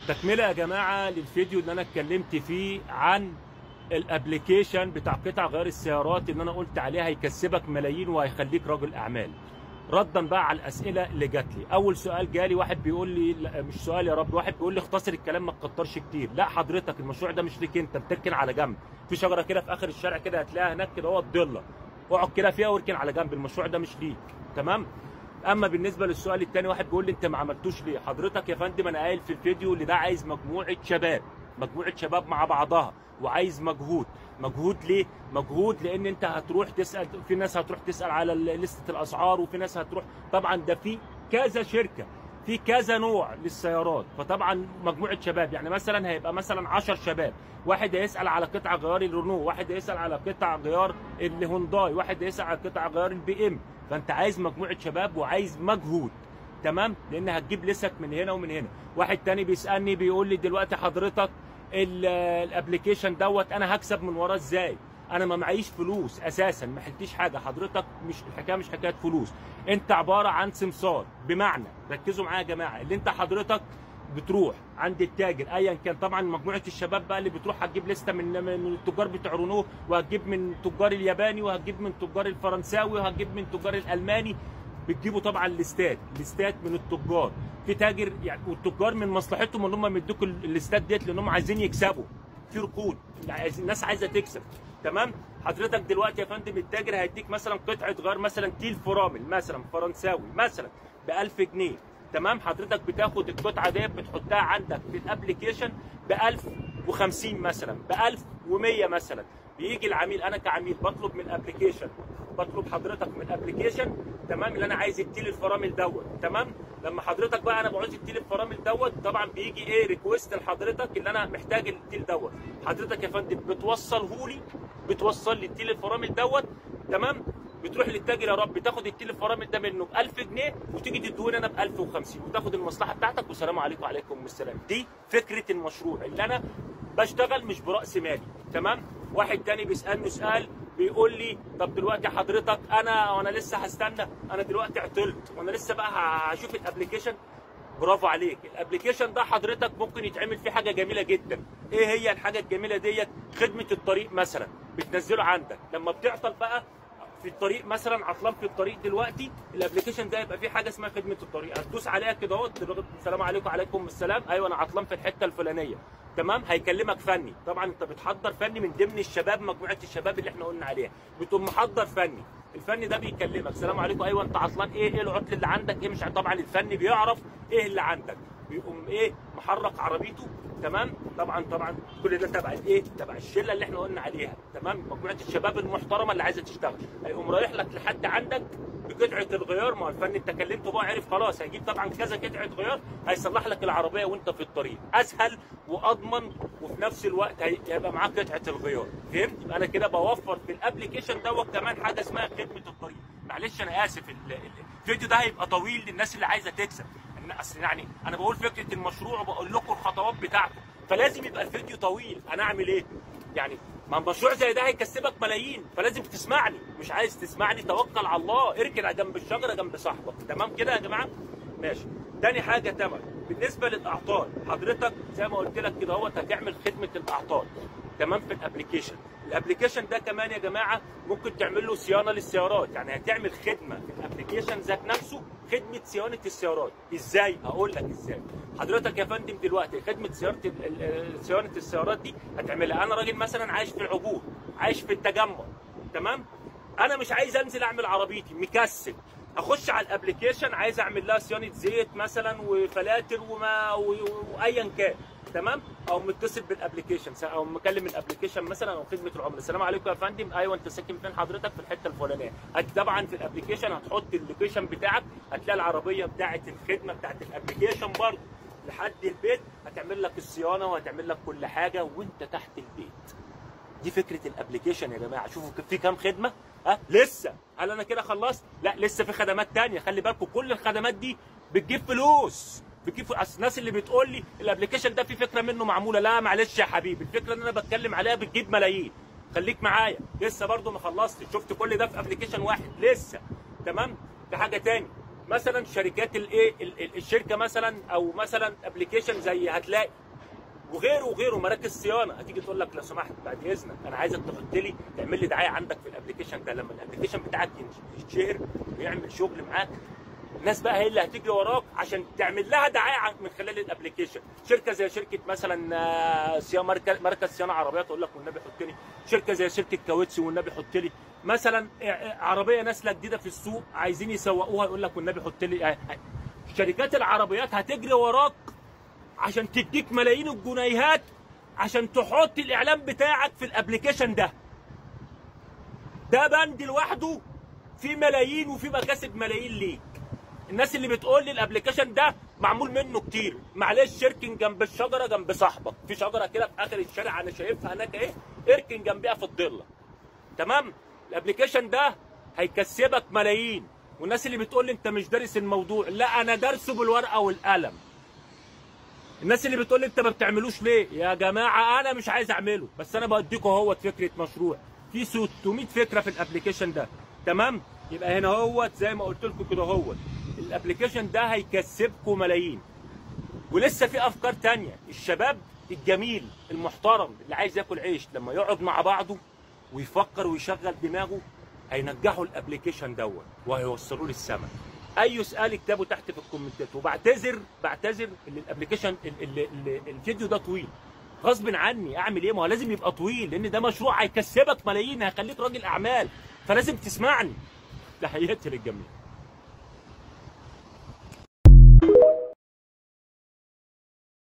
تكمله يا جماعه للفيديو اللي انا اتكلمت فيه عن الابلكيشن بتاع قطع غيار السيارات اللي انا قلت عليها هيكسبك ملايين وهيخليك رجل اعمال. ردا بقى على الاسئله اللي جات لي. اول سؤال جالي واحد بيقول لي، لا مش سؤال يا رب، واحد بيقول لي اختصر الكلام ما تكترش كتير. لا حضرتك المشروع ده مش ليك انت، بتركن على جنب في شجره كده في اخر الشارع كده هتلاقيها هناك كده، هو الضله اقعد كده فيها واركن على جنب، المشروع ده مش ليك. تمام. اما بالنسبه للسؤال الثاني، واحد بيقول لي انت ما عملتوش ليه؟ حضرتك يا فندم انا قايل في الفيديو اللي ده عايز مجموعه شباب مع بعضها، وعايز مجهود ليه؟ مجهود لان انت هتروح تسال، في ناس هتروح تسال على لسته الاسعار، وفي ناس هتروح، طبعا ده في كذا شركه، في كذا نوع للسيارات، فطبعا مجموعه شباب، يعني مثلا هيبقى مثلا 10 شباب، واحد هيسال على قطع غيار الرينو، واحد هيسال على قطع غيار الهونداي، واحد هيسال على قطع غيار البي ام، فانت عايز مجموعه شباب وعايز مجهود. تمام. لان هتجيب لسك من هنا ومن هنا. واحد تاني بيسالني بيقول لي دلوقتي حضرتك الابلكيشن دوت انا هكسب من وراه ازاي؟ انا ما معيش فلوس اساسا، ما حلتيش حاجه حضرتك، مش الحكايه مش حكايه فلوس، انت عباره عن سمسار. بمعنى ركزوا معايا يا جماعه، اللي انت حضرتك بتروح عند التاجر ايا كان، طبعا مجموعه الشباب بقى اللي بتروح هتجيب لسته من التجار بتوع رونو، وهتجيب من تجار الياباني، وهتجيب من تجار الفرنساوي، وهتجيب من تجار الالماني، بتجيبوا طبعا ليستات من التجار. في تاجر يعني، والتجار من مصلحتهم ان هم يدوك الليستات ديت لانهم عايزين يكسبوا، في ركود، يعني الناس عايزه تكسب. تمام. حضرتك دلوقتي يا فندم التاجر هيديك مثلا قطعه غيار، مثلا تيل فرامل مثلا فرنساوي مثلا ب 1000 جنيه. تمام. حضرتك بتاخد القطعه ديت بتحطها عندك في الابلكيشن ب 1050 مثلا، ب 1100 مثلا. بيجي العميل، انا كعميل بطلب من الابلكيشن، بطلب حضرتك من الابلكيشن، تمام، اللي انا عايز التيل الفرامل دوت. تمام. لما حضرتك بقى انا بعوز التيل الفرامل دوت، طبعا بيجي ايه ريكويست لحضرتك اللي انا محتاج التيل دوت. حضرتك يا فندم بتوصل لي التيل الفرامل دوت. تمام. بتروح للتاجر يا رب، تاخد التيل الفرامل ده منه ب 1000 جنيه، وتيجي تدوني انا ب 1050، وتاخد المصلحه بتاعتك، والسلام عليكم وعليكم السلام. دي فكره المشروع اللي انا بشتغل مش براس مالي. تمام. واحد تاني بيسالني سؤال بيقول لي طب دلوقتي حضرتك وانا لسه هستنى، انا دلوقتي عطلت وانا لسه بقى هشوف الابلكيشن. برافو عليك. الابلكيشن ده حضرتك ممكن يتعمل فيه حاجه جميله جدا. ايه هي الحاجه الجميله ديت؟ خدمه الطريق مثلا، بتنزله عندك لما بتعطل بقى في الطريق، مثلا عطلان في الطريق دلوقتي، الابلكيشن ده يبقى فيه حاجه اسمها خدمه الطريق، هتدوس عليها كده اهو، السلام عليكم وعليكم السلام، ايوه انا عطلان في الحته الفلانيه. تمام. هيكلمك فني، طبعا انت بتحضر فني من ضمن الشباب، مجموعه الشباب اللي احنا قلنا عليها، بتقوم محضر فني. الفني ده بيكلمك، السلام عليكم، ايوه انت عطلان، ايه العطل اللي عندك، ايه مش طبعا الفني بيعرف ايه اللي عندك، بيقوم ايه محرك عربيته. تمام. طبعا كل ده تبع الايه؟ تبع الشله اللي احنا قلنا عليها. تمام. مجموعه الشباب المحترمه اللي عايزه تشتغل، هيقوم رايح لك لحد عندك بقطعه الغيار. ما هو الفني انت كلمته بقى، عرف خلاص، هيجيب طبعا كذا قطعه غيار، هيصلح لك العربيه وانت في الطريق، اسهل واضمن، وفي نفس الوقت هيبقى معاك قطعه الغيار. فهمت؟ يبقى انا كده بوفر في الابلكيشن دوت كمان حاجه اسمها خدمه الطريق. معلش انا اسف، الفيديو ده هيبقى طويل للناس اللي عايزه تكسب، يعني انا بقول فكره المشروع وبقول لكم الخطوات بتاعته، فلازم يبقى الفيديو طويل. انا اعمل ايه؟ يعني ما مشروع زي ده هيكسبك ملايين، فلازم تسمعني. مش عايز تسمعني توكل على الله، اركن جنب الشجره جنب صاحبك. تمام كده يا جماعه؟ ماشي. تاني حاجه، تمام، بالنسبه للاعطال، حضرتك زي ما قلت لك كده اهوت هتعمل خدمه الاعطال. تمام. في الابلكيشن ده كمان يا جماعه ممكن تعمل له صيانه للسيارات، يعني هتعمل خدمه في الابلكيشن ذات نفسه، خدمه صيانه السيارات. ازاي؟ هقول لك ازاي. حضرتك يا فندم دلوقتي خدمه صيانه السيارات دي هتعملها. انا راجل مثلا عايش في العبور، عايش في التجمع. تمام. انا مش عايز انزل اعمل عربيتي، مكسل، اخش على الابلكيشن عايز اعمل لها صيانه زيت مثلا وفلاتر وايا كان. تمام. او متصل بالابلكيشن، او مكلم الابلكيشن مثلا، او خدمه العملاء، السلام عليكم يا فندم، ايوه انت ساكن فين حضرتك؟ في الحته الفلانيه. طبعا في الابلكيشن هتحط اللوكيشن بتاعك، هتلاقي العربيه بتاعه الخدمه بتاعه الابلكيشن برضه لحد البيت، هتعمل لك الصيانه وهتعمل لك كل حاجه وانت تحت البيت. دي فكره الابلكيشن يا جماعه. شوفوا في كام خدمه. لسه هل انا كده خلصت؟ لا، لسه في خدمات ثانيه. خلي بالكم كل الخدمات دي بتجيب فلوس. اصل الناس اللي بتقول لي الابلكيشن ده في فكره منه معموله، لا معلش يا حبيبي، الفكره اللي انا بتكلم عليها بتجيب ملايين. خليك معايا، لسه برضو ما خلصتش. شفت كل ده في ابلكيشن واحد لسه. تمام. في حاجه تاني، مثلا شركات الايه الشركه مثلا، او مثلا ابلكيشن زي هتلاقي وغيره وغيره، مراكز صيانه هتيجي تقول لك لو سمحت بعد اذنك انا عايزك تحط لي تعمل لي دعايه عندك في الابلكيشن ده. لما الابلكيشن بتاعك يتشهر ويعمل شغل معاك، الناس بقى هي اللي هتجري وراك عشان تعمل لها دعايه من خلال الابلكيشن. شركه زي شركه مثلا صيانه، مركز صيانه عربيات تقول لك والنبي حط لي. شركه زي شركه كاوتش والنبي حط لي. مثلا عربيه نازله جديده في السوق عايزين يسوقوها يقول لك والنبي حط لي. شركات العربيات هتجري وراك عشان تديك ملايين الجنيهات عشان تحط الاعلان بتاعك في الابلكيشن ده. ده بند لوحده في ملايين وفي مكاسب ملايين ليك. الناس اللي بتقول لي الابلكيشن ده معمول منه كتير، معلش اركن جنب الشجره جنب صاحبك، في شجره كده في اخر الشارع انا شايفها هناك اهي، اركن جنبيها في الضله. تمام؟ الابلكيشن ده هيكسبك ملايين. والناس اللي بتقول لي انت مش دارس الموضوع، لا انا دارسه بالورقه والقلم. الناس اللي بتقول لي انت ما بتعملوش ليه؟ يا جماعه انا مش عايز اعمله، بس انا بديكوا اهوت فكره مشروع في 600 فكره في الابلكيشن ده. تمام؟ يبقى هنا اهوت زي ما قلت لكم كده اهوت الابلكيشن ده هيكسبكم ملايين. ولسه في افكار تانية. الشباب الجميل المحترم اللي عايز ياكل عيش لما يقعد مع بعضه ويفكر ويشغل دماغه هينجحوا الابلكيشن دوت وهيوصلوه للسما. اي سؤال اكتبه تحت في الكومنتات. وبعتذر ان الابلكيشن الفيديو ده طويل غصب عني. اعمل ايه؟ ما هو لازم يبقى طويل لان ده مشروع هيكسبك ملايين، هيخليك راجل اعمال، فلازم تسمعني. تحياتي للجميع.